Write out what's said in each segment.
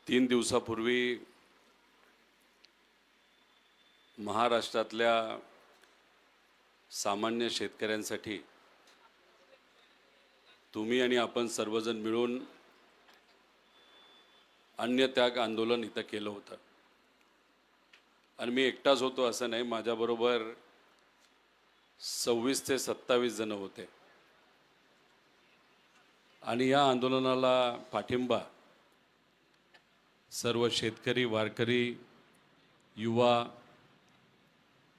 3 दिवसापूर्वी महाराष्ट्रातल्या सामान्य शेतकऱ्यांसाठी तुम्ही आणि आपण सर्वजण मिळून अन्न त्याग आंदोलन इथं केलं होतं. आणि मी एकटाच होतो असं नाही, माझ्याबरोबर 26 ते 27 जण होते. आणि या आंदोलनाला पाठिंबा सर्व शेतकरी, वारकरी, युवा,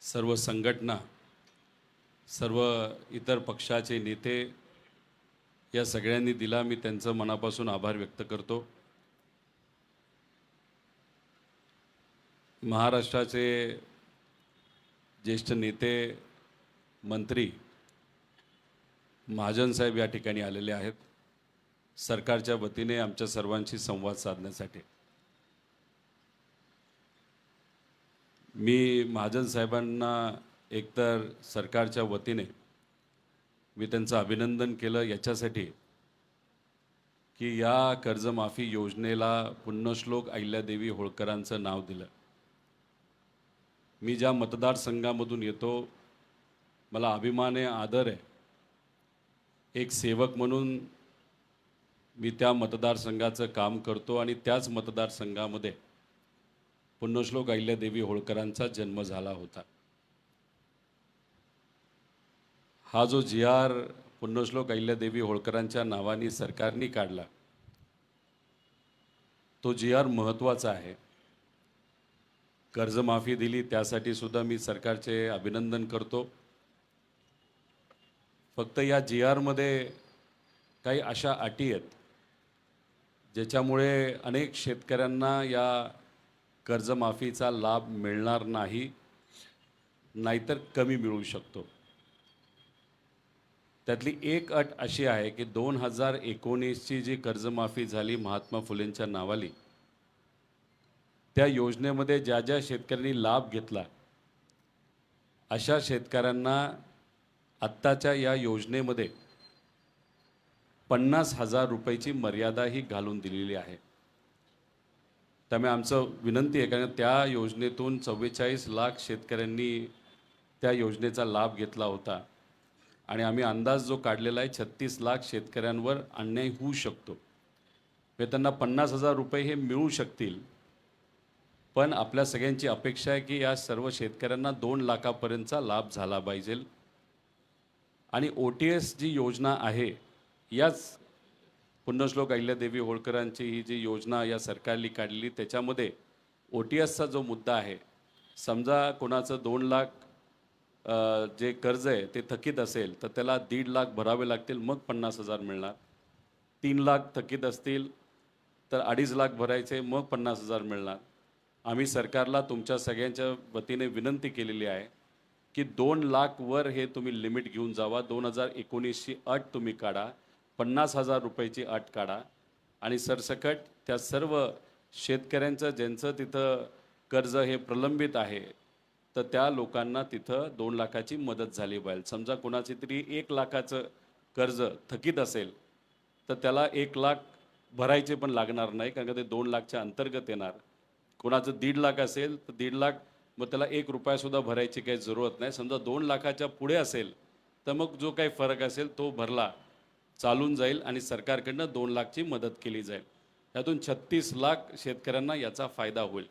सर्व संघटना, सर्व इतर पक्षाचे नेते या सगळ्यांनी दिला. मी त्यांचं मनापासून आभार व्यक्त करतो. महाराष्ट्राचे ज्येष्ठ नेते, मंत्री महाजन साहेब या ठिकाणी आलेले आहेत सरकारच्या वतीने आमच्या सर्वांशी संवाद साधण्यासाठी. मी महाजन साहेबांना एकतर सरकारच्या वतीने मी त्यांचं अभिनंदन केलं याच्यासाठी की या कर्जमाफी योजनेला पुण्यश्लोक अहिल्यादेवी होळकरांचं नाव दिलं. मी ज्या मतदारसंघामधून येतो मला अभिमान आहे, आदर आहे. एक सेवक म्हणून मी त्या मतदारसंघाचं काम करतो आणि त्याच मतदारसंघामध्ये पुण्यश्लोक अहिल्यादेवी होळकरांचा जन्म झाला होता. हा जो जी.आर. पुण्यश्लोक अहिल्यादेवी होळकरांच्या नावाने सरकारने काढला तो जी.आर. महत्त्वाचा आहे. कर्जमाफी दिली त्यासाठी सुद्धा मी सरकारचे अभिनंदन करतो. फक्त या जी.आर.मध्ये काही अशा अटी आहेत ज्याच्यामुळे अनेक शेतकऱ्यांना या कर्जमाफीचा लाभ मिळणार नाही, नाहीतर कमी मिळू शकतो. त्यातली एक अट अशी आहे की 2019ची जी कर्जमाफी झाली महात्मा फुलेंच्या नावाली, त्या योजनेमध्ये ज्या ज्या शेतकऱ्यांनी लाभ घेतला अशा शेतकऱ्यांना आत्ताच्या या योजनेमध्ये 50,000 रुपयाची मर्यादा ही घालून दिलेली आहे. त्यामुळे आमचं विनंती आहे, कारण त्या योजनेतून 44 लाख शेतकऱ्यांनी त्या योजनेचा लाभ घेतला होता आणि आम्ही अंदाज जो काढलेला आहे 36 लाख शेतकऱ्यांवर अन्याय होऊ शकतो. म्हणजे त्यांना 50,000 रुपये हे मिळू शकतील, पण आपल्या सगळ्यांची अपेक्षा आहे की या सर्व शेतकऱ्यांना 2 लाखापर्यंतचा लाभ झाला पाहिजे. आणि OTS जी योजना आहे, याच पुण्यश्लोक अहिल्यादेवी होळकरांची ही जी योजना या सरकारने काढलेली, त्याच्यामध्ये OTSचा जो मुद्दा आहे, समजा कोणाचं 2 लाख जे कर्ज आहे ते थकीत असेल तर त्याला 1.5 लाख भरावे लागतील, मग 50,000 मिळणार. 3 लाख थकीत असतील तर 2.5 लाख भरायचे, मग 50,000 मिळणार. आम्ही सरकारला तुमच्या सगळ्यांच्या वतीने विनंती केलेली आहे की 2 लाखवर हे तुम्ही लिमिट घेऊन जावा. 2019ची अट तुम्ही काढा, 50,000 रुपयाची अट काढा आणि सरसकट त्या सर्व शेतकऱ्यांचं ज्यांचं तिथं कर्ज हे प्रलंबित आहे तर त्या लोकांना तिथं 2 लाखाची मदत झाली पाहिजे. समजा कोणाची तरी 1 लाखाचं कर्ज थकीत असेल तर त्याला 1 लाख भरायचे पण लागणार नाही, कारण का ते 2 लाखच्या अंतर्गत येणार. कोणाचं 1.5 लाख असेल तर 1.5 लाख, मग त्याला 1 रुपयासुद्धा भरायची काही जरूरत नाही. समजा 2 लाखाच्या पुढे असेल तर मग जो काही फरक असेल तो भरला चालून जाईल आणि सरकारकडनं 2 लाखची मदत केली जाईल. त्यातून 36 लाख शेतकऱ्यांना याचा फायदा होईल.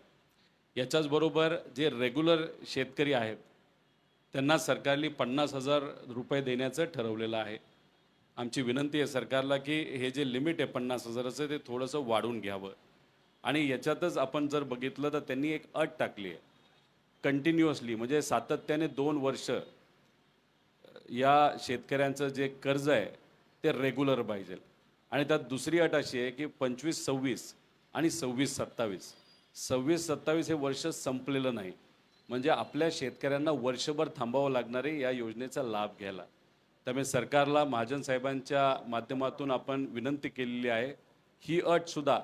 याच्याचबरोबर जे रेग्युलर शेतकरी आहेत त्यांना सरकारने 50,000 रुपये देण्याचं ठरवलेलं आहे. आमची विनंती आहे सरकारला की हे जे लिमिट आहे 50,000चं ते थोडंसं वाढवून घ्यावं. आणि याच्यातच आपण जर बघितलं तर त्यांनी एक अट टाकली आहे, कंटिन्युअसली म्हणजे सातत्याने 2 वर्ष या शेतकऱ्यांचं जे कर्ज आहे ते रेग्युलर पाहिजे. आणि त्यात दुसरी अट अशी आहे की 25-26 आणि 26-27, 26-27 हे वर्ष संपलेलं नाही, म्हणजे आपल्या शेतकऱ्यांना वर्षभर थांबावं लागणार आहे या योजनेचा लाभ घ्यायला. त्यामुळे सरकारला महाजन साहेबांच्या माध्यमातून आपण विनंती केलेली आहे, ही अटसुद्धा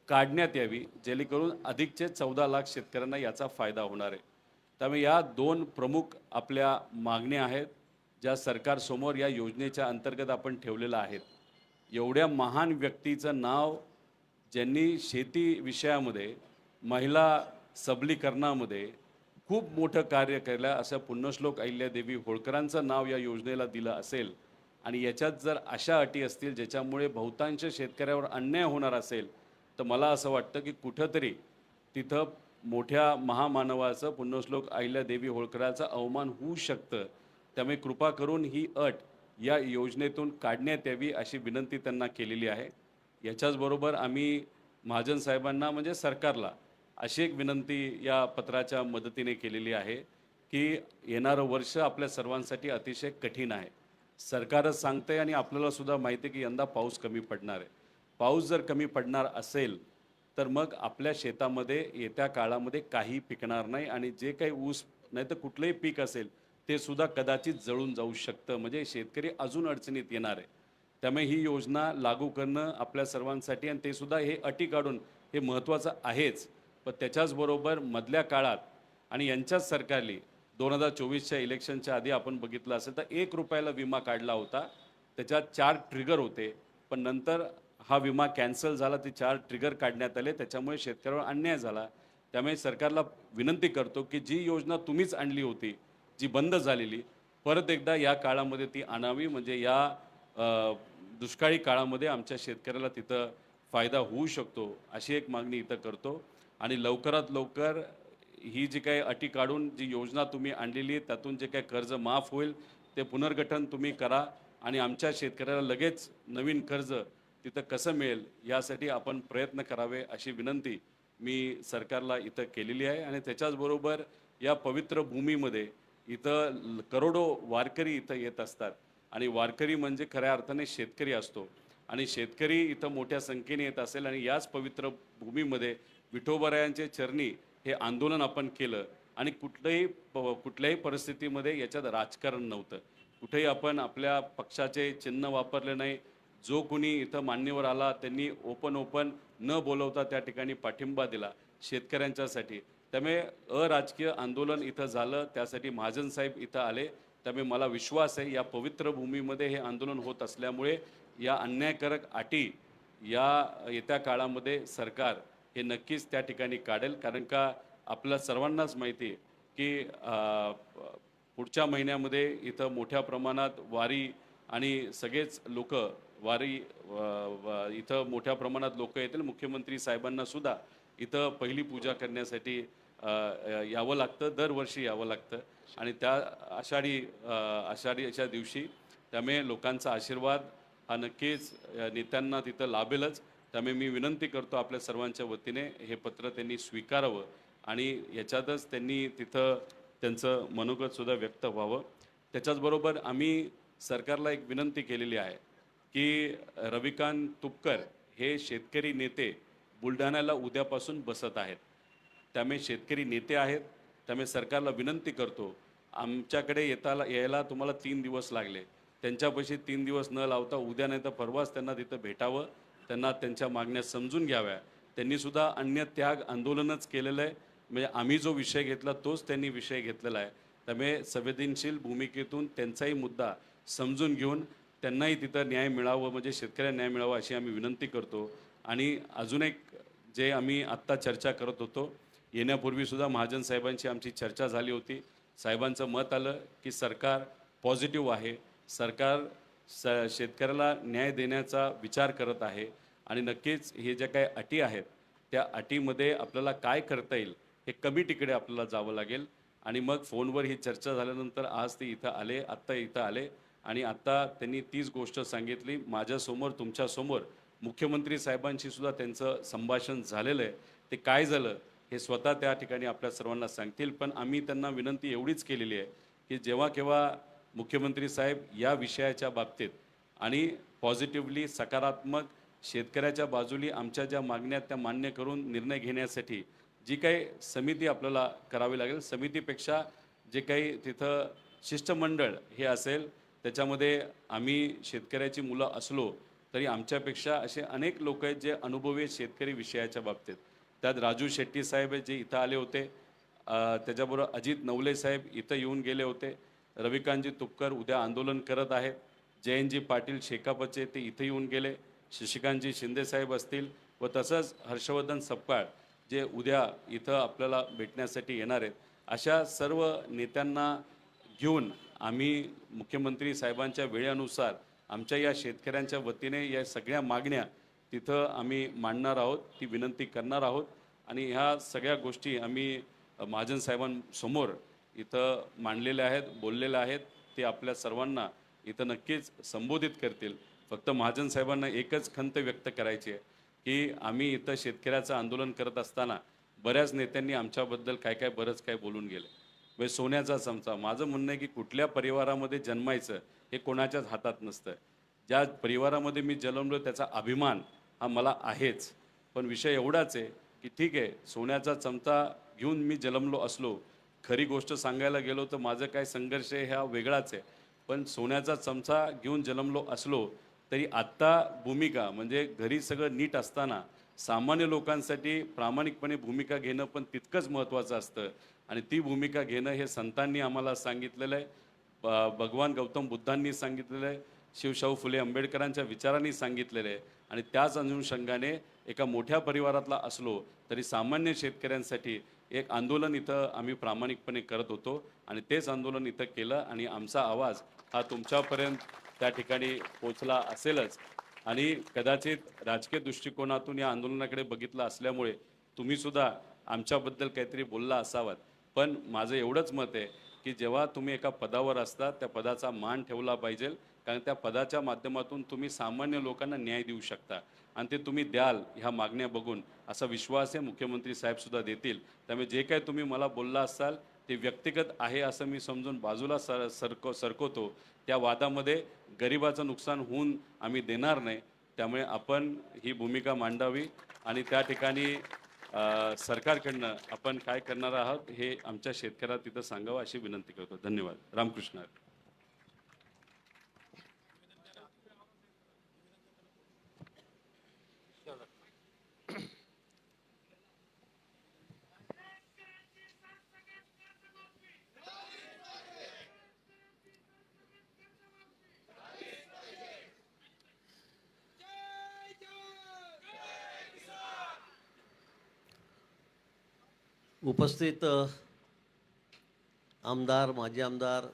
काढण्यात यावी, जेणेकरून अधिकचे 14 लाख शेतकऱ्यांना याचा फायदा होणार आहे. त्यामुळे या 2 प्रमुख आपल्या मागण्या आहेत ज्या सरकारसमोर या योजनेच्या अंतर्गत आपण ठेवलेल्या आहेत. एवढ्या महान व्यक्तीचं नाव ज्यांनी शेती विषयामध्ये, महिला सबलीकरणामध्ये खूप मोठं कार्य केलं, अशा पुण्यश्लोक अहिल्यादेवी होळकरांचं नाव या योजनेला दिलं असेल आणि याच्यात जर अशा अटी असतील ज्याच्यामुळे बहुतांश शेतकऱ्यावर अन्याय होणार असेल, तर मला असं वाटतं की कुठंतरी तिथं मोठ्या महामानवाचं, पुण्यश्लोक अहिल्यादेवी होळकराचा अवमान होऊ शकतं. त्यामुळे कृपा करून ही अट या योजनेतून काढण्यात यावी अशी विनंती त्यांना केलेली आहे. याच्याचबरोबर आम्ही महाजन साहेबांना म्हणजे सरकारला अशी एक विनंती या पत्राच्या मदतीने केलेली आहे की येणारं वर्ष आपल्या सर्वांसाठी अतिशय कठीण आहे. सरकारच सांगतंय आणि आपल्याला सुद्धा माहिती आहे की यंदा पाऊस कमी पडणार आहे. पाऊस जर कमी पडणार असेल तर मग आपल्या शेतामध्ये येत्या काळामध्ये काही पिकणार नाही आणि जे काही ऊस नाही तर कुठलंही पीक असेल ते सुद्धा कदाचित जळून जाऊ शकतं. म्हणजे शेतकरी अजून अडचणीत येणार आहे. त्यामुळे ही योजना लागू करणं आपल्या सर्वांसाठी आणि ते सुद्धा हे अटी काढून हे महत्त्वाचं आहेच. पण त्याच्याचबरोबर मधल्या काळात आणि यांच्याच सरकारने 2024च्या इलेक्शनच्या आधी आपण बघितलं असेल तर ₹1 विमा काढला होता. त्याच्यात 4 ट्रिगर होते. पण नंतर हा विमा कॅन्सल झाला. ते 4 ट्रिगर काढण्यात आले. त्याच्यामुळे शेतकऱ्यावर अन्याय झाला. त्यामुळे सरकारला विनंती करतो की जी योजना तुम्हीच आणली होती, जी बंद झालेली, परत एकदा या काळामध्ये ती आणावी. म्हणजे या दुष्काळी काळामध्ये आमच्या शेतकऱ्याला तिथं फायदा होऊ शकतो, अशी एक मागणी इथं करतो. आणि लवकरात लवकर ही जी काही अटी काढून जी योजना तुम्ही आणलेली आहे त्यातून जे काही कर्ज माफ होईल ते पुनर्गठन तुम्ही करा आणि आमच्या शेतकऱ्याला लगेच नवीन कर्ज तिथं कसं मिळेल यासाठी आपण प्रयत्न करावे अशी विनंती मी सरकारला इथं केलेली आहे. आणि त्याच्याचबरोबर या पवित्र भूमीमध्ये इथं करोडो वारकरी इथं येत असतात आणि वारकरी म्हणजे खऱ्या अर्थाने शेतकरी असतो आणि शेतकरी इथं मोठ्या संख्येने येत असेल आणि याच पवित्र भूमीमध्ये विठोबरायांचे चरणी हे आंदोलन आपण केलं आणि कुठल्याही परिस्थितीमध्ये याच्यात राजकारण नव्हतं. कुठेही आपण आपल्या पक्षाचे चिन्ह वापरले नाही. जो कोणी इथं मान्यवर आला त्यांनी ओपन न बोलवता त्या ठिकाणी पाठिंबा दिला शेतकऱ्यांच्यासाठी. त्यामुळे अराजकीय आंदोलन इथं झालं. त्यासाठी महाजन साहेब इथं आले. त्यामुळे मला विश्वास आहे या पवित्र भूमीमध्ये हे आंदोलन होत असल्यामुळे या अन्यायकारक अटी या येत्या काळामध्ये सरकार हे नक्कीच त्या ठिकाणी काढेल. कारण का आपल्या सर्वांनाच माहिती आहे की पुढच्या महिन्यामध्ये इथं मोठ्या प्रमाणात वारी आणि सगळेच लोक वारी इथं मोठ्या प्रमाणात लोक येतील. मुख्यमंत्री साहेबांना सुद्धा इथं पहिली पूजा करण्यासाठी यावं लागतं, दरवर्षी यावं लागतं आणि त्या आषाढीच्या दिवशी त्यामुळे लोकांचा आशीर्वाद हा नक्कीच नेत्यांना तिथं लाभेलच. त्यामुळे मी विनंती करतो आपल्या सर्वांच्या वतीने हे पत्र त्यांनी स्वीकारावं आणि याच्यातच त्यांनी तिथं त्यांचं मनोगतसुद्धा व्यक्त व्हावं. त्याच्याचबरोबर आम्ही सरकारला एक विनंती केलेली आहे की रविकांत तुपकर हे शेतकरी नेते बुलढाण्याला उद्यापासून बसत आहेत. त्यामुळे शेतकरी नेते आहेत. त्यामुळे सरकारला विनंती करतो, आमच्याकडे यायला तुम्हाला 3 दिवस लागले. त्यांच्यापाशी 3 दिवस न लावता उद्या नाही तर परवाच त्यांना तिथं भेटावं. त्यांना त्यांच्या मागण्या समजून घ्याव्या. त्यांनीसुद्धा अन्य त्याग आंदोलनच केलेलं आहे. म्हणजे आम्ही जो विषय घेतला तोच त्यांनी विषय घेतलेला आहे. त्यामुळे संवेदनशील भूमिकेतून त्यांचाही मुद्दा समजून घेऊन त्यांनाही तिथं न्याय मिळावं, म्हणजे शेतकऱ्यांना न्याय मिळावा अशी आम्ही विनंती करतो. आणि अजून एक जे आम्ही आत्ता चर्चा करत होतो, येण्यापूर्वीसुद्धा महाजन साहेबांची आमची चर्चा झाली होती. साहेबांचं मत आलं की सरकार पॉझिटिव्ह आहे. सरकार शेतकऱ्याला न्याय देण्याचा विचार करत आहे आणि नक्कीच हे ज्या काही अटी आहेत त्या अटीमध्ये आपल्याला काय करता येईल हे कमिटीकडे आपल्याला जावं लागेल. आणि मग फोनवर ही चर्चा झाल्यानंतर आज ते इथं आले, आत्ता इथं आले आणि आत्ता त्यांनी तीच गोष्ट सांगितली. माझ्यासमोर, तुमच्यासमोर मुख्यमंत्री साहेबांशी सुद्धा त्यांचं संभाषण झालेलं आहे. ते काय झालं हे स्वतः त्या ठिकाणी आपल्या सर्वांना सांगतील. पण आम्ही त्यांना विनंती एवढीच केलेली आहे की जेव्हा केव्हा मुख्यमंत्री साहेब या विषयाच्या बाबतीत आणि पॉझिटिव्हली सकारात्मक शेतकऱ्याच्या बाजूली आमच्या ज्या मागण्या त्या मान्य करून निर्णय घेण्यासाठी जी काही समिती आपल्याला करावी लागेल, समितीपेक्षा जे काही तिथं शिष्टमंडळ हे असेल त्याच्यामध्ये आम्ही शेतकऱ्याची मुलं असलो तरी आमच्यापेक्षा असे अनेक लोक आहेत जे अनुभवी आहेत शेतकरी विषयाच्या बाबतीत. त्यात राजू शेट्टी साहेब जे इथं आले होते, त्याच्याबरोबर अजित नवले साहेब इथं येऊन गेले होते. रविकांतजी तुपकर उद्या आंदोलन करत आहेत. जयंतजी पाटील शेकापचे ते इथं येऊन गेले. शशिकांतजी शिंदेसाहेब असतील व तसंच हर्षवर्धन सपकाळ जे उद्या इथं आपल्याला भेटण्यासाठी येणार आहेत, अशा सर्व नेत्यांना घेऊन आम्ही मुख्यमंत्री साहेबांच्या वेळेनुसार आमच्या या शेतकऱ्यांच्या वतीने या सगळ्या मागण्या तिथं आम्ही मांडणार आहोत, ती विनंती करणार आहोत आणि ह्या सगळ्या गोष्टी आम्ही महाजन साहेबांसमोर इथं मांडलेल्या आहेत, बोललेल्या आहेत. ते आपल्या सर्वांना इथं नक्कीच संबोधित करतील. फक्त महाजन साहेबांना एकच खंत व्यक्त करायची आहे की आम्ही इथं शेतकऱ्याचं आंदोलन करत असताना बऱ्याच नेत्यांनी आमच्याबद्दल बरंच काय बोलून गेले. म्हणजे सोन्याचा चमचा. माझं म्हणणं आहे की कुठल्या परिवारामध्ये जन्मायचं हे कोणाच्याच हातात नसतं. ज्या परिवारामध्ये मी जन्मलो त्याचा अभिमान हा मला आहेच. पण विषय एवढाच आहे की ठीक आहे, सोन्याचा चमचा घेऊन मी जन्मलो असलो, खरी गोष्ट सांगायला गेलो तर माझं काय संघर्ष आहे हा वेगळाच आहे. पण सोन्याचा चमचा घेऊन जन्मलो असलो तरी आत्ता भूमिका म्हणजे घरी सगळं नीट असताना सामान्य लोकांसाठी प्रामाणिकपणे भूमिका घेणं पण तितकंच महत्त्वाचं असतं आणि ती भूमिका घेणं हे संतांनी आम्हाला सांगितलेलं आहे. भगवान गौतम बुद्धांनी सांगितलेलं आहे, शिवशाहू फुले आंबेडकरांच्या विचारांनी सांगितलेलं आहे आणि त्याच अनुषंगाने एका मोठ्या परिवारातला असलो तरी सामान्य शेतकऱ्यांसाठी एक आंदोलन इथं आम्ही प्रामाणिकपणे करत होतो आणि तेच आंदोलन इथं केलं आणि आमचा आवाज हा तुमच्यापर्यंत त्या ठिकाणी पोचला असेलच आणि कदाचित राजकीय दृष्टिकोनातून या आंदोलनाकडे बघितलं असल्यामुळे तुम्हीसुद्धा आमच्याबद्दल काहीतरी बोलला असावात. पण माझं एवढंच मत आहे की जेव्हा तुम्ही एका पदावर असता त्या पदाचा मान ठेवला पाहिजे, कारण त्या पदाच्या माध्यमातून तुम्ही सामान्य लोकांना न्याय देऊ शकता आणि ते तुम्ही द्याल ह्या मागण्या बघून असा विश्वास आहे मुख्यमंत्री साहेबसुद्धा देतील. त्यामुळे जे काही तुम्ही मला बोलला असाल ते व्यक्तिगत आहे असं मी समजून बाजूला सरकवतो. त्या वादामध्ये गरिबाचं नुकसान होऊन आम्ही देणार नाही. त्यामुळे आपण ही भूमिका मांडावी आणि त्या ठिकाणी सरकारकडनं आपण काय करणार आहोत हे आमच्या शेतकऱ्याला तिथं सांगावं अशी विनंती करतो. धन्यवाद. रामकृष्ण हरी. उपस्थित आमदार, माजी आमदार,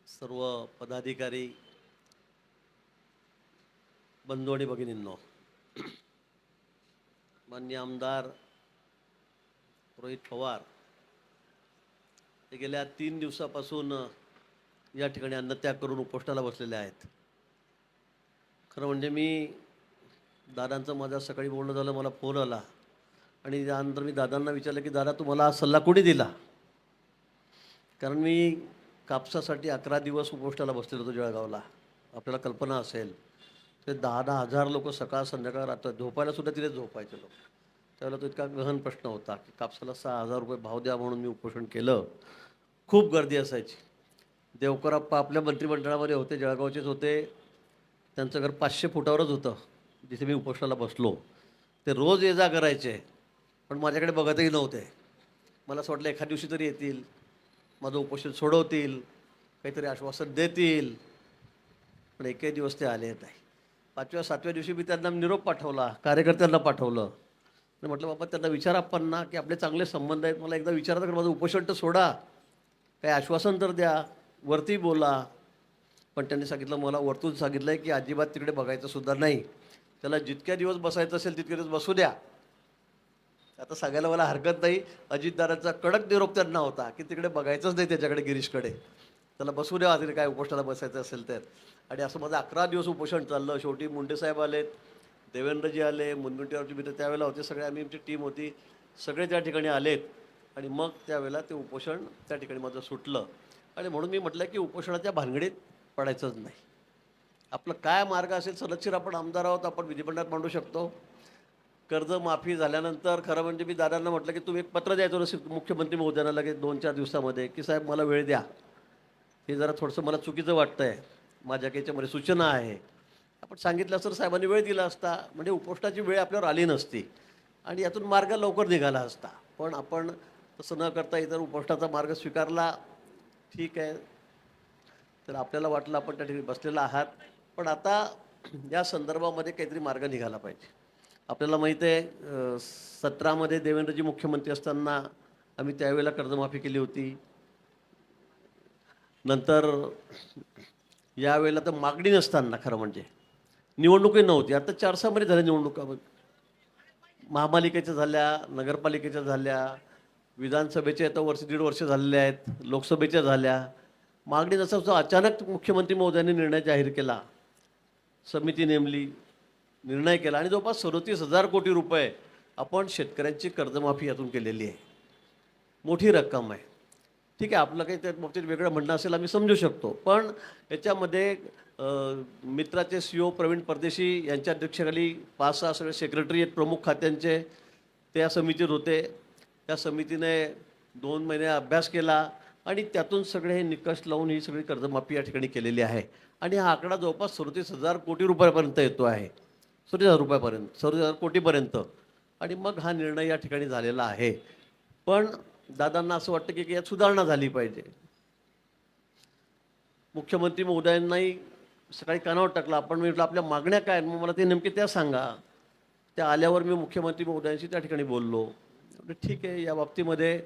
सर्व पदाधिकारी, बंधू आणि भगिनींनो, माननीय आमदार रोहित पवार हे गेल्या 3 दिवसापासून या ठिकाणी अन्नत्याग करून उपोषणाला बसलेले आहेत. खरं म्हणजे मी दादांचं माझं सकाळी बोलणं झालं, मला फोन आला आणि त्यानंतर मी दादांना विचारलं की दादा तुम्हाला हा सल्ला कोणी दिला, कारण मी कापसासाठी 11 दिवस उपोषणाला बसलेलो होतो जळगावला. आपल्याला कल्पना असेल ते 10-10 हजार लोक सकाळ संध्याकाळ रात्र झोपायला सुद्धा तिथे झोपायचे लोक. त्यावेळेला तो इतका गहन प्रश्न होता की कापसाला 6,000 रुपये भाव द्या म्हणून मी उपोषण केलं. खूप गर्दी असायची. देवकरप्पा आपल्या मंत्रिमंडळामध्ये होते, जळगावचेच होते. त्यांचं घर 500 फुटावरच होतं जिथे मी उपोषणाला बसलो. ते रोज ये जा करायचे पण माझ्याकडे बघतही नव्हते. मला असं वाटलं एखाद दिवशी तरी येतील, माझं उपोषण सोडवतील, काहीतरी आश्वासन देतील, पण एकही दिवस ते आले नाही. 5व्या-7व्या दिवशी मी त्यांना निरोप पाठवला, कार्यकर्त्यांना पाठवलं आणि म्हटलं बाबा त्यांना विचारा आपणना की आपले चांगले संबंध आहेत, मला एकदा विचारा तर माझं उपोषण तर सोडा, काही आश्वासन तर द्या, वरती बोला. पण त्यांनी सांगितलं, मला वरतून सांगितलं आहे की अजिबात तिकडे बघायचं सुद्धा नाही, त्याला जितक्या दिवस बसायचं असेल तितके दिवस बसू द्या. आता सांगायला मला हरकत नाही, अजितदारांचा कडक निरोप त्यांना होता की तिकडे बघायचंच नाही त्याच्याकडे, गिरीशकडे, त्याला बसू द्या तिकडे काय उपोषणाला बसायचं असेल तर. आणि असं माझं 11 दिवस उपोषण चाललं. शेवटी मुंडेसाहेब आलेत, देवेंद्रजी आले, मुनगंटीवारची मित्र त्यावेळेला होते, सगळे आम्ही आमची टीम होती, सगळे त्या ठिकाणी आलेत आणि मग त्यावेळेला ते उपोषण त्या ठिकाणी माझं सुटलं. आणि म्हणून मी म्हटलं की उपोषणाच्या भानगडीत पडायचंच नाही. आपलं काय मार्ग असेल सलक्षीर, आपण आमदार आहोत, आपण विधिमंडळात मांडू शकतो. कर्जमाफी झाल्यानंतर खरं म्हणजे मी दादांना म्हटलं की तुम्ही एक पत्र द्यायचं नसेल मुख्यमंत्री महोदयांना लगेच 2-4 दिवसामध्ये की साहेब मला वेळ द्या, हे जरा थोडंसं मला चुकीचं वाटतं आहे, माझ्या काही याच्यामध्ये सूचना आहे. आपण सांगितलं असतं साहेबांनी वेळ दिला असता, म्हणजे उपोषणाची वेळ आपल्यावर आली नसती आणि यातून मार्ग लवकर निघाला असता. पण आपण तसं न करता इतर उपोषणाचा मार्ग स्वीकारला. ठीक आहे, तर आपल्याला वाटलं आपण त्या ठिकाणी बसलेला आहात. पण आता या संदर्भामध्ये काहीतरी मार्ग निघाला पाहिजे. आपल्याला माहीत आहे 17मध्ये देवेंद्रजी मुख्यमंत्री असताना आम्ही त्यावेळेला कर्जमाफी केली होती. नंतर यावेळेला तर मागणी नसताना खरं म्हणजे निवडणुकी नव्हती. आता 4-6 महिने झाल्या निवडणुका. महापालिकेच्या झाल्या, नगरपालिकेच्या झाल्या, विधानसभेचे आता दीड वर्ष झालेले आहेत, लोकसभेच्या झाल्या. मागणी नसता अचानक मुख्यमंत्री महोदयांनी निर्णय जाहीर केला, समिती नेमली, निर्णय केला आणि जवळपास 37,000 कोटी रुपये आपण शेतकऱ्यांची कर्जमाफी यातून केलेली आहे. मोठी रक्कम आहे. ठीक आहे, आपलं काही त्या बाबतीत वेगळं म्हणणं असेल आम्ही समजू शकतो, पण याच्यामध्ये मित्राचे CEO प्रवीण परदेशी यांच्या अध्यक्षतेखाली 5-6 सगळे सेक्रेटरी आहेत प्रमुख खात्यांचे, त्या समितीत होते. त्या समितीने 2 महिने अभ्यास केला आणि त्यातून सगळे हे निकष लावून ही सगळी कर्जमाफी या ठिकाणी केलेली आहे. आणि हा आकडा जवळपास 37,000 कोटी रुपयापर्यंत येतो आहे. 37,000 रुपयापर्यंत, 37,000 कोटीपर्यंत. आणि मग हा निर्णय या ठिकाणी झालेला आहे. पण दादांना असं वाटतं की यात सुधारणा झाली पाहिजे. मुख्यमंत्री महोदयांनाही सकाळी कानावर टाकला. आपण म्हटलं आपल्या मागण्या काय, मग मला ते नेमके त्या सांगा. त्या आल्यावर मी मुख्यमंत्री महोदयांशी त्या ठिकाणी बोललो. ठीक आहे, या बाबतीमध्ये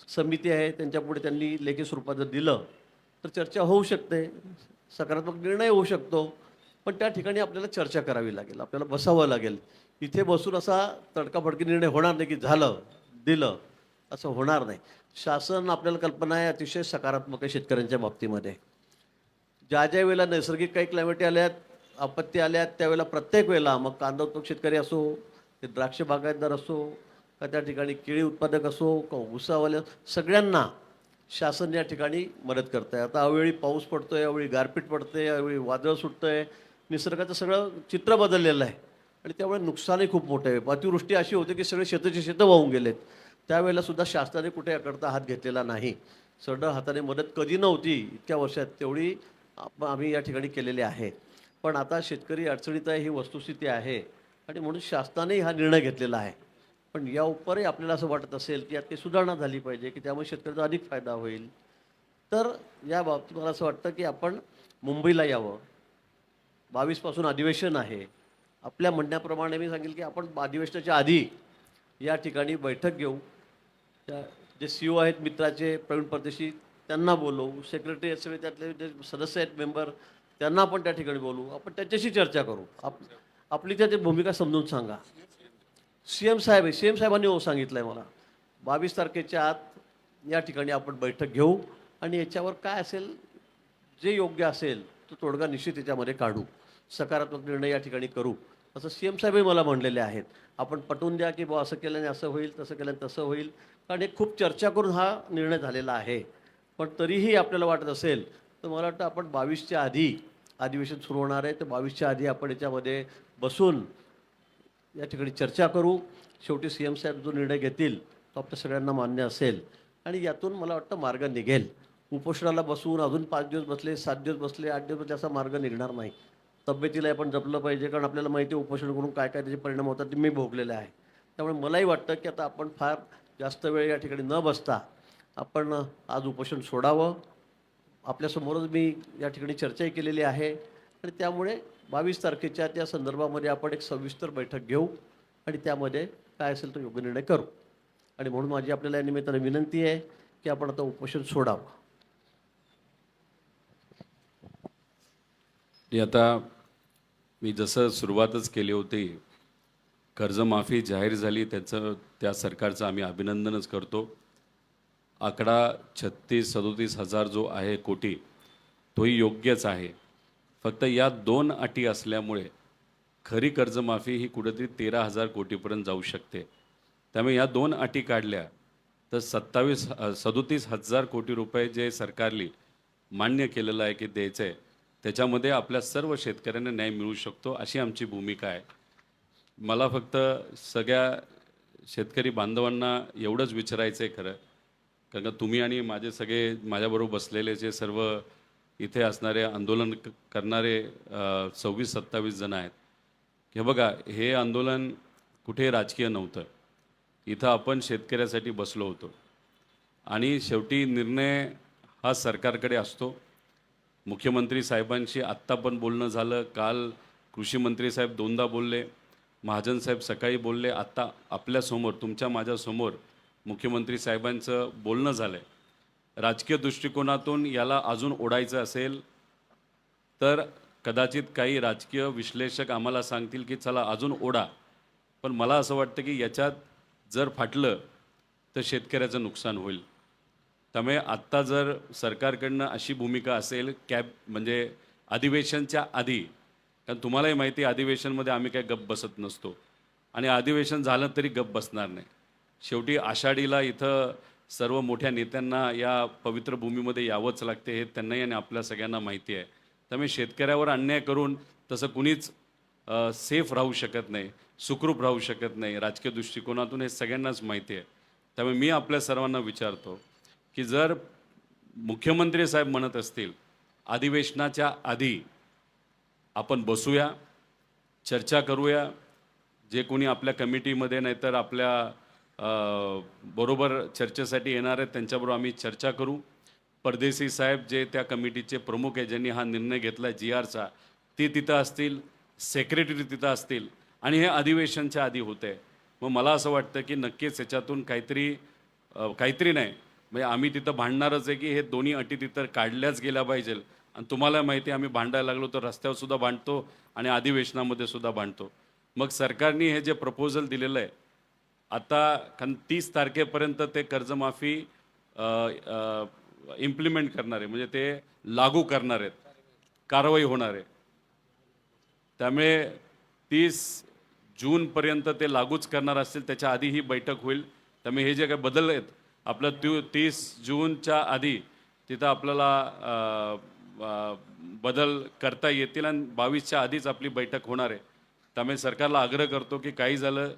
समिती आहे, त्यांच्यापुढे त्यांनी लेखी स्वरूपात जर दिलं तर चर्चा होऊ शकते, सकारात्मक निर्णय होऊ शकतो. पण त्या ठिकाणी आपल्याला चर्चा करावी लागेल, आपल्याला बसावं लागेल. इथे बसून असा तडकाफडकी निर्णय होणार नाही की झालं दिलं, असं होणार नाही. शासन आपल्याला कल्पना आहे अतिशय सकारात्मक आहे शेतकऱ्यांच्या बाबतीमध्ये. ज्या ज्या वेळेला नैसर्गिक काही क्लायमेटी आल्यात, आपत्ती आल्यात, त्यावेळेला प्रत्येक वेळेला मग कांदा उत्पादक शेतकरी असो, ते द्राक्ष बागायतदार असो, का त्या ठिकाणी केळी उत्पादक असो, का ऊसावाले, सगळ्यांना शासन या ठिकाणी मदत करत आहे. आता अवेळी पाऊस पडतो आहे, अवेळी गारपीट पडते आहे, अवेळी वादळ सुटतं आहे, निसर्गाचं सगळं चित्र बदललेलं आहे आणि त्यामुळे नुकसानही खूप मोठं आहे. अतिवृष्टी अशी होते की सगळे शेताची शेतं वाहून गेलेत. त्यावेळेला सुद्धा शासनाने कुठे याकरता हात घेतलेला नाही. सरळ हाताने मदत कधी नव्हती इतक्या वर्षात, तेवढी आम्ही या ठिकाणी केलेली आहे. पण आता शेतकरी अडचणीत आहे, ही वस्तुस्थिती आहे आणि म्हणून शासनानेही हा निर्णय घेतलेला आहे. पण या उपरही आपल्याला असं वाटत असेल की यात काही सुधारणा झाली पाहिजे की त्यामुळे शेतकऱ्याचा अधिक फायदा होईल, तर या बाबतीत मला असं वाटतं की आपण मुंबईला यावं. 22 पासून अधिवेशन आहे. आपल्या म्हणण्याप्रमाणे मी सांगेल की आपण अधिवेशनाच्या आधी या ठिकाणी बैठक घेऊ. त्या जे CEO आहेत मित्राचे प्रवीण परदेशी त्यांना बोलवू, सेक्रेटरी आहेत सगळे, त्यातले जे सदस्य आहेत मेंबर त्यांना आपण त्या ठिकाणी बोलवू, आपण त्याच्याशी चर्चा करू. आपली त्या भूमिका समजून सांगा. CM साहेब आहे, CM साहेबांनी सांगितलं आहे मला 22 तारखेच्या आत या ठिकाणी आपण बैठक घेऊ आणि याच्यावर काय असेल, जे योग्य असेल तो तोडगा निश्चित याच्यामध्ये काढू, सकारात्मक निर्णय या ठिकाणी करू, असं CM साहेबही मला म्हणलेले आहेत. आपण पटवून द्या की असं केल्याने असं होईल, तसं केल्याने तसं होईल, कारण हे खूप चर्चा करून हा निर्णय झालेला आहे. पण तरीही आपल्याला वाटत असेल तर मला वाटतं आपण 22च्या आधी अधिवेशन सुरू होणार आहे, तर 22च्या आधी आपण याच्यामध्ये बसून या ठिकाणी चर्चा करू. शेवटी CM साहेब जो निर्णय घेतील तो आपल्या सगळ्यांना मान्य असेल आणि यातून मला वाटतं मार्ग निघेल. उपोषणाला बसून अजून 5 दिवस बसले, 7 दिवस बसले, 8 दिवस बसले, असा मार्ग निघणार नाही. तब्येतीला आपण जपलं पाहिजे, कारण आपल्याला माहिती आहे उपोषण करून काय काय त्याचे परिणाम होतात ते मी भोगलेले आहे. त्यामुळे मलाही वाटतं की आता आपण फार जास्त वेळ या ठिकाणी न बसता आपण आज उपोषण सोडावं. आपल्यासमोरच मी या ठिकाणी चर्चाही केलेली आहे आणि त्यामुळे 22 तारखेच्या त्या संदर्भामध्ये आपण एक सविस्तर बैठक घेऊ आणि त्यामध्ये काय असेल तो योग्य निर्णय करू. आणि म्हणून माझी आपल्याला या निमित्ताने विनंती आहे की आपण आता उपोषण सोडावं. आता मी जसं सुरुवातच केली होती, कर्जमाफी जाहीर झाली त्याचं, त्या सरकारचं आम्ही अभिनंदनच करतो. आकडा 36-37 हजार जो आहे कोटी, तोही योग्यच आहे. फक्त या 2 अटी असल्यामुळे खरी कर्जमाफी ही कुठेतरी 13,000 कोटीपर्यंत जाऊ शकते. त्यामुळे या 2 अटी काढल्या तर 37,000 कोटी रुपये जे सरकारने मान्य केलेलं आहे की द्यायचं आहे, त्याच्यामध्ये आपल्या सर्व शेतकऱ्यांना न्याय मिळू शकतो, अशी आमची भूमिका आहे. मला फक्त सगळ्या शेतकरी बांधवांना एवढंच विचारायचं आहे खरं, कारण का तुम्ही आणि माझे सगळे माझ्याबरोबर बसलेले जे सर्व इथे असणारे आंदोलन करणारे 26-27 जण आहेत, हे बघा, हे आंदोलन कुठे राजकीय नव्हतं. इथं आपण शेतकऱ्यासाठी बसलो होतो आणि शेवटी निर्णय हा सरकारकडे असतो. मुख्यमंत्री साहेबांशी आत्ता पण बोलणं झालं, काल कृषी मंत्री साहेब दोनदा बोलले, महाजन साहेब सकाळी बोलले, आत्ता आपल्यासमोर तुमच्या माझ्यासमोर मुख्यमंत्री साहेबांचं बोलणं झालं आहे. राजकीय दृष्टिकोनातून याला अजून ओढायचं असेल तर कदाचित काही राजकीय विश्लेषक आम्हाला सांगतील की चला अजून ओढा, पण मला असं वाटतं की याच्यात जर फाटलं तर शेतकऱ्याचं नुकसान होईल. त्यामुळे आत्ता जर सरकारकडनं अशी भूमिका असेल म्हणजे अधिवेशनच्या आधी, कारण तुम्हालाही माहिती आहे अधिवेशनमध्ये आम्ही काही गप्प बसत नसतो आणि अधिवेशन झालं तरी गप्प बसणार नाही. शेवटी आषाढीला इथं सर्व मोठ्या नेत्यांना या पवित्र भूमीमध्ये यावंच लागते, हे त्यांनाही आणि आपल्या सगळ्यांना माहिती आहे. त्यामुळे शेतकऱ्यावर अन्याय करून तसं कुणीच सेफ राहू शकत नाही, सुखरूप राहू शकत नाही राजकीय दृष्टिकोनातून, हे सगळ्यांनाच माहिती आहे. त्यामुळे मी आपल्या सर्वांना विचारतो की जर मुख्यमंत्री साहेब म्हणत असतील अधिवेशनाच्या आधी आपण बसूया, चर्चा करूया, जे कोणी आपल्या कमिटीमध्ये नाहीतर आपल्या बरोबर चर्चेसाठी येणार आहेत त्यांच्याबरोबर आम्ही चर्चा करू. परदेशी साहेब जे त्या कमिटीचे प्रमुख आहे, ज्यांनी हा निर्णय घेतला आहे GRचा, ते तिथं असतील, सेक्रेटरी तिथं असतील आणि हे अधिवेशनच्या आधी होतं आहे. मग मला असं वाटतं की नक्कीच याच्यातून काहीतरी नाही म्हणजे आम्ही तिथं भांडणारच आहे की हे दोन्ही अटी तिथं काढल्याच गेल्या पाहिजे. आणि तुम्हाला माहिती आहे आम्ही भांडायला लागलो तर रस्त्यावर सुद्धा भांडतो आणि अधिवेशनामध्ये सुद्धा भांडतो. मग सरकारने हे जे प्रपोजल दिलेलं आहे आता, कारण 30 तारखेपर्यंत ते कर्जमाफी इम्प्लिमेंट करणार आहे, म्हणजे ते लागू करणार आहेत, कारवाई होणार आहे. त्यामुळे 30 जूनपर्यंत ते लागूच करणार असतील, त्याच्या आधी ही बैठक होईल. त्यामुळे हे जे काही बदल आहेत आपलं 30 जूनच्या आधी तिथं आपल्याला बदल करता येतील आणि 22च्या आधीच आपली बैठक होणार आहे. त्यामुळे सरकारला आग्रह करतो की काही झालं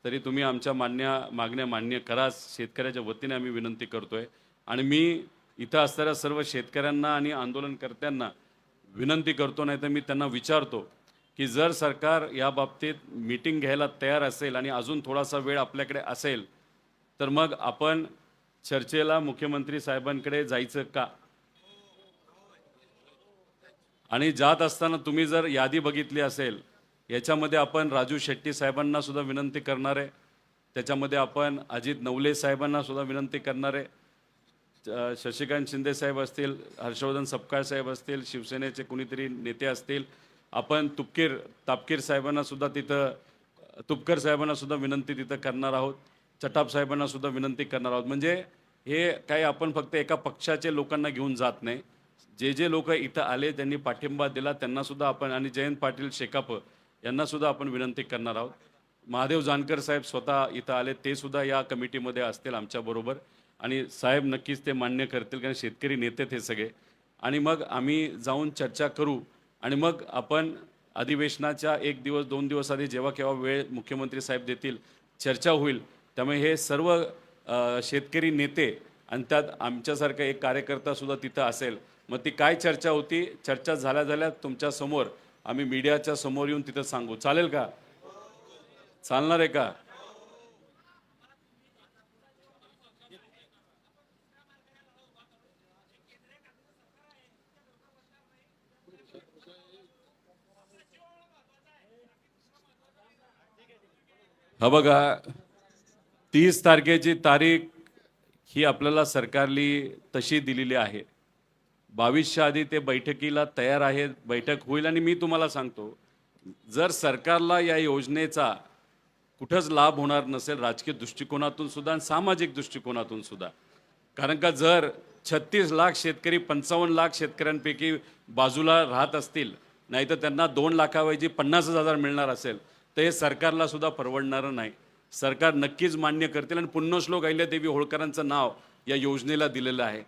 तरी तुम्ही आमच्या मागण्या मान्य करा, शेतकऱ्याच्या वतीने आम्ही विनंती करतोय. आणि मी इथं असणाऱ्या सर्व शेतकऱ्यांना आणि आंदोलनकर्त्यांना विनंती करतो, नाही तर मी त्यांना विचारतो की जर सरकार या बाबतीत मीटिंग घ्यायला तयार असेल आणि अजून थोडासा वेळ आपल्याकडे असेल तर मग आपण चर्चेला मुख्यमंत्री साहेबांकडे जायचं का? आणि जात असताना तुम्ही जर यादी बघितली असेल, याच्यामध्ये आपण राजू शेट्टी साहेबांना सुद्धा विनंती करणार आहे, त्याच्यामध्ये आपण अजित नवले साहेबांना सुद्धा विनंती करणार आहे, शशिकांत शिंदे साहेब असतील, हर्षवर्धन सपकाळ साहेब असतील, शिवसेनेचे कुणीतरी नेते असतील, आपण तापकीर साहेबांना सुद्धा तिथं, तुपकर साहेबांना सुद्धा विनंती तिथं करणार आहोत, चटाप साहेबांना सुद्धा विनंती करणार आहोत. म्हणजे हे काही आपण फक्त एका पक्षाचे लोकांना घेऊन जात नाही, जे लोक इथं आले त्यांनी पाठिंबा दिला त्यांना सुद्धा आपण, आणि जयंत पाटील शेकाप यांना सुद्धा आपण विनंती करणार आहोत. महादेव जानकर साहेब स्वतः इथं आले, ते सुद्धा या कमिटीमध्ये असतील आमच्याबरोबर आणि साहेब नक्कीच ते मान्य करतील, कारण शेतकरी नेते हे सगळे. आणि मग आम्ही जाऊन चर्चा करू आणि मग आपण अधिवेशनाच्या 1 दिवस 2 दिवस आधी जेव्हा केव्हा वेळ मुख्यमंत्री साहेब देतील चर्चा होईल. त्यामुळे हे सर्व शेतकरी नेते आणि त्यात आमच्यासारखा एक कार्यकर्ता सुद्धा तिथं असेल. मग ती काय चर्चा होती, चर्चा झाल्या तुमच्यासमोर आम्ही मीडियाच्या समोर येऊन तिथं सांगू. चालेल का? चालणार आहे का? हा बघा, 30 तारखेची तारीख ही आपल्याला सरकारली तशी दिलेली आहे. 22च्या आधी ते बैठकीला तयार आहेत, बैठक होईल. आणि मी तुम्हाला सांगतो, जर सरकारला या योजनेचा कुठंच लाभ होणार नसेल राजकीय दृष्टिकोनातून सुद्धा आणि सामाजिक दृष्टिकोनातून सुद्धा, कारण का जर 36 लाख शेतकरी 55 लाख शेतकऱ्यांपैकी बाजूला राहत असतील, नाही तर त्यांना 2 लाखाऐवजी 50,000 मिळणार असेल तर हे सरकारला सुद्धा परवडणारं नाही. सरकार नक्कीच मान्य करतील आणि पुण्यश्लोक अहिल्यादेवी होळकरांचं नाव या योजनेला दिलेलं आहे.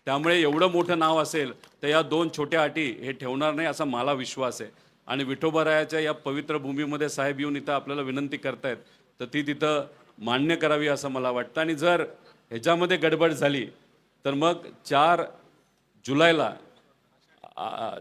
त्यामुळे एवढं मोठं नाव असेल तर या 2 छोट्या अटी हे ठेवणार नाही असा मला विश्वास आहे. आणि विठोबारायाच्या या पवित्र भूमीमध्ये साहेब येऊन इथं आपल्याला विनंती करतायत तर ती तिथं मान्य करावी असं मला वाटतं. आणि जर ह्याच्यामध्ये गडबड झाली तर मग 4 जुलैला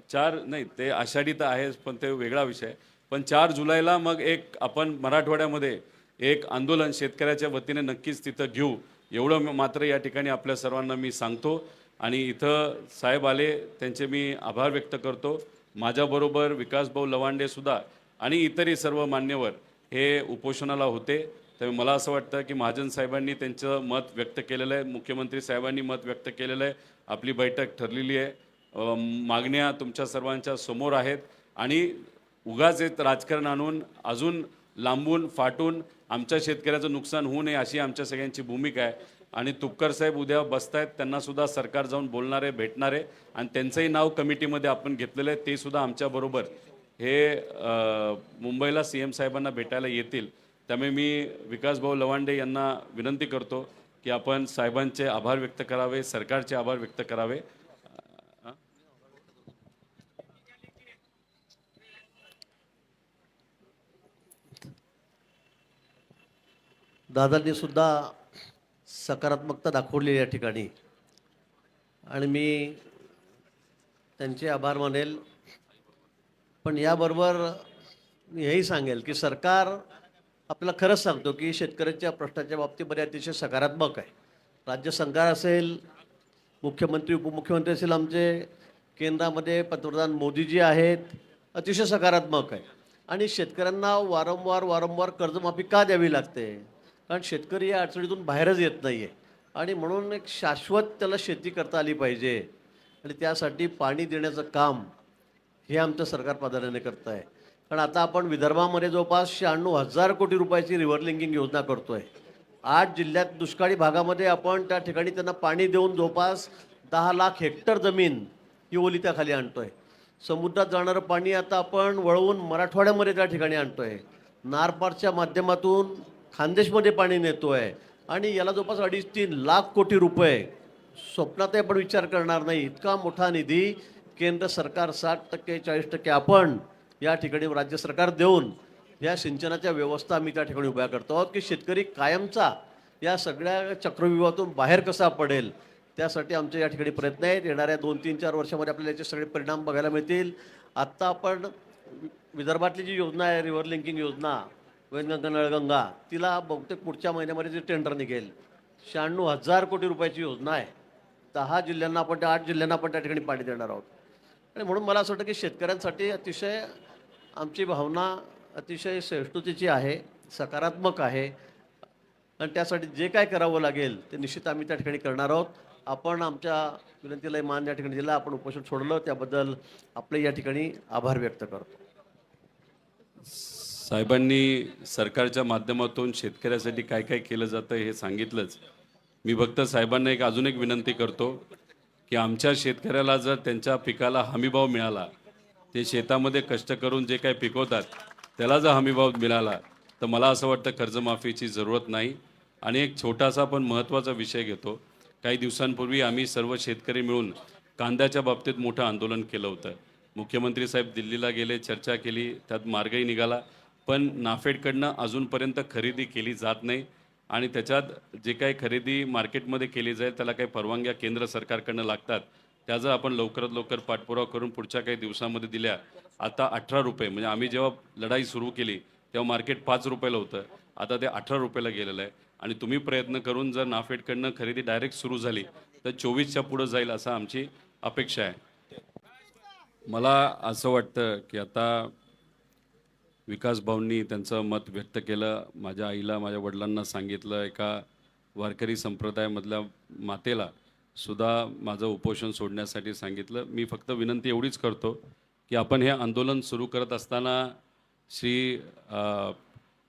4 नाही, ते आषाढी तर आहेच पण ते वेगळा विषय, पण 4 जुलैला मग एक आपण मराठवाड्यामध्ये एक आंदोलन शेतकऱ्याच्या वतीने नक्कीच तिथं घेऊ, एवढं मात्र या ठिकाणी आपल्या सर्वांना मी सांगतो. आणि इथं साहेब आले त्यांचे मी आभार व्यक्त करतो. माझ्याबरोबर विकासभाऊ लवांडे सुद्धा आणि इतरही सर्व मान्यवर हे उपोषणाला होते. त्यामुळे मला असं वाटतं की महाजन साहेबांनी त्यांचं मत व्यक्त केलेलं आहे, मुख्यमंत्री साहेबांनी मत व्यक्त केलेलं आहे, आपली बैठक ठरलेली आहे, मागण्या तुमच्या सर्वांच्या समोर आहेत आणि उगाच एक राजकारण आणून अजून लांबून फाटून आमच्या शेतकऱ्याचं नुकसान होऊ नये अशी आमच्या सगळ्यांची भूमिका आहे. आणि तुपकर साहेब उद्या बसतायत, त्यांना सुद्धा सरकार जाऊन बोलणार आहे, भेटणार आहे आणि त्यांचंही नाव कमिटीमध्ये आपण घेतलेलं आहे. ते सुद्धा आमच्याबरोबर हे मुंबईला CM साहेबांना भेटायला येतील. त्यामुळे मी विकासभाऊ लवांडे यांना विनंती करतो की आपण साहेबांचे आभार व्यक्त करावे, सरकारचे आभार व्यक्त करावे. दादांनी सुद्धा सकारात्मकता दाखवली या ठिकाणी आणि मी त्यांचे आभार मानेल. पण याबरोबर मी हेही सांगेल की सरकार आपल्याला खरंच सांगतो की शेतकऱ्यांच्या प्रश्नाच्या बाबतीमध्ये अतिशय सकारात्मक आहे. राज्य सरकार असेल, मुख्यमंत्री उपमुख्यमंत्री असेल, आमचे केंद्रामध्ये पंतप्रधान मोदीजी आहेत, अतिशय सकारात्मक आहे. आणि शेतकऱ्यांना वारंवार कर्जमाफी का द्यावी लागते? कारण शेतकरी या अडचणीतून बाहेरच येत नाही आहे आणि म्हणून एक शाश्वत त्याला शेती करता आली पाहिजे आणि त्यासाठी पाणी देण्याचं काम हे आमचं सरकार प्राधान्याने करत आहे. कारण आता आपण विदर्भामध्ये जवळपास 96,000 कोटी रुपयाची रिव्हर लिंकिंग योजना करतो आहे. 8 जिल्ह्यात दुष्काळी भागामध्ये आपण त्या ठिकाणी त्यांना पाणी देऊन जवळपास 10 लाख हेक्टर जमीन ही ओलिताखाली आणतो आहे. समुद्रात जाणारं पाणी आता आपण वळवून मराठवाड्यामध्ये त्या ठिकाणी आणतो आहे. नारपारच्या माध्यमातून खानदेशमध्ये पाणी नेतो आहे आणि याला जवळपास 2.5-3 लाख कोटी रुपये स्वप्नातही आपण विचार करणार नाही इतका मोठा निधी केंद्र सरकार 60% 40% आपण या ठिकाणी राज्य सरकार देऊन या सिंचनाच्या व्यवस्था आम्ही त्या ठिकाणी उभ्या करतो आहोत की शेतकरी कायमचा या सगळ्या चक्रव्यूहातून बाहेर कसा पडेल त्यासाठी आमचे या ठिकाणी प्रयत्न आहेत. येणाऱ्या 2-3-4 वर्षामध्ये आपल्याला याचे सगळे परिणाम बघायला मिळतील. आत्ता आपण विदर्भातली जी योजना आहे रिव्हर लिंकिंग योजना वैनगंगा नळगंगा तिला बहुतेक पुढच्या महिन्यामध्ये जे टेंडर निघेल 96,000 कोटी रुपयाची योजना आहे. 10 जिल्ह्यांना आपण 8 जिल्ह्यांना आपण त्या ठिकाणी पाणी देणार आहोत. आणि म्हणून मला असं वाटतं की शेतकऱ्यांसाठी अतिशय आमची भावना अतिशय सहिष्णुतेची आहे, सकारात्मक आहे आणि त्यासाठी जे काय करावं लागेल ते निश्चित आम्ही त्या ठिकाणी करणार आहोत. आपण आमच्या विनंतीला मान या ठिकाणी दिला, आपण उपोषण सोडलं त्याबद्दल आपले या ठिकाणी आभार व्यक्त करतो. साहेबांनी सरकारच्या माध्यमातून शेतकऱ्यासाठी काय काय केलं जातं हे सांगितलंच. मी फक्त साहेबांना अजून एक विनंती करतो की आमच्या शेतकऱ्याला जर त्यांच्या पिकाला हमीभाव मिळाला, ते शेतामध्ये कष्ट करून जे काही पिकवतात त्याला जर हमीभाव मिळाला तर मला असं वाटतं कर्जमाफीची जरूरत नाही. आणि एक छोटासा पण महत्त्वाचा विषय घेतो. काही दिवसांपूर्वी आम्ही सर्व शेतकरी मिळून कांद्याच्या बाबतीत मोठं आंदोलन केलं होतं. मुख्यमंत्री साहेब दिल्लीला गेले, चर्चा केली, त्यात मार्गही निघाला, पण नाफेडकडनं अजूनपर्यंत खरेदी केली जात नाही आणि त्याच्यात जे काही खरेदी मार्केटमध्ये केली जाईल त्याला काही परवानग्या केंद्र सरकारकडनं लागतात. त्या जर आपण लवकरात लवकर पाठपुरावा करून पुढच्या काही दिवसामध्ये दिल्या. आता 18 रुपये, म्हणजे आम्ही जेव्हा लढाई सुरू केली तेव्हा मार्केट 5 रुपयाला होतं, आता ते 18 रुपयाला गेलेलं आहे. आणि तुम्ही प्रयत्न करून जर नाफेडकडनं खरेदी डायरेक्ट सुरू झाली तर 24च्या पुढं जाईल असं आमची अपेक्षा आहे. मला असं वाटतं की आता विकास भाऊंनी त्यांचं मत व्यक्त केलं. माझ्या आईला, माझ्या वडिलांना सांगितलं, एका वारकरी संप्रदायामधल्या मातेला सुद्धा माझं उपोषण सोडण्यासाठी सांगितलं. मी फक्त विनंती एवढीच करतो की आपण हे आंदोलन सुरू करत असताना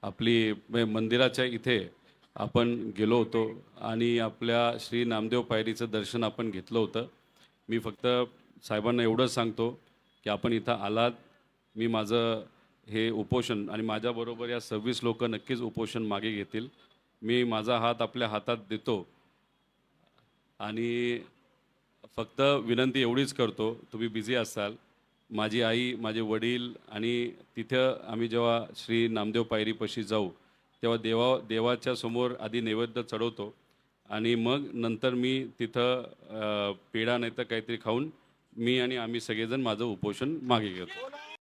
आपली मंदिराच्या इथे आपण गेलो होतो आणि आपल्या श्री नामदेव पायरीचं दर्शन आपण घेतलं होतं. मी फक्त साहेबांना एवढंच सांगतो की आपण इथं आलात, मी माझं हे उपोषण आणि माझ्याबरोबर या 26 लोक नक्कीच उपोषण मागे घेतील. मी माझा हात आपल्या हातात देतो आणि फक्त विनंती एवढीच करतो, तुम्ही बिझी असाल, माझी आई, माझे वडील आणि तिथं आम्ही जेव्हा श्री नामदेव पायरीपाशी जाऊ तेव्हा देवाच्या समोर आधी नैवेद्य चढवतो आणि मग नंतर मी तिथं पेढा नाही तर काहीतरी खाऊन मी आणि आम्ही सगळेजण माझं उपोषण मागे घेतो.